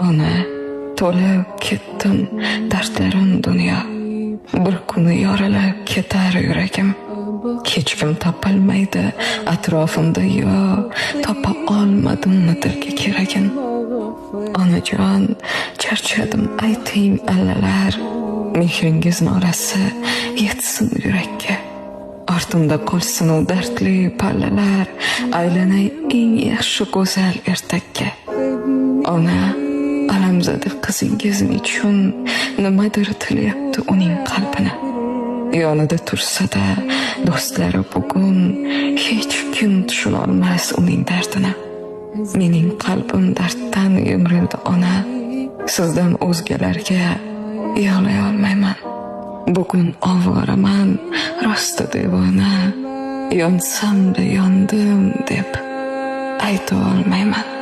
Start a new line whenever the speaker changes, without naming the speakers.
Ona, to'lib ketdim dardlarim dunyo. Bir kuni yorilib ketar yuragim. Hech kim topolmaydi atrofimda yo, topa olmadimmi dilga keragin. Onajon, charchadim ayting allalar, mehringiz norasi yetsin yurakka. Ortimda qolsin u dardli pallalar, aylanay eng yaxshi go'zal ertakka. Ona, alamzada qizingiz uchun nimadir tilayapti uning qalbini. Yonida tursa-da do'stlari bugun hech kim tushunolmas uning dardini. Mening qalbim darddan yemrildi ona, sizdan o'zgalarga yig'lay olmayman. Bugun ovoraman, rosti devona, yonsam-da yondim deb ayta olmayman.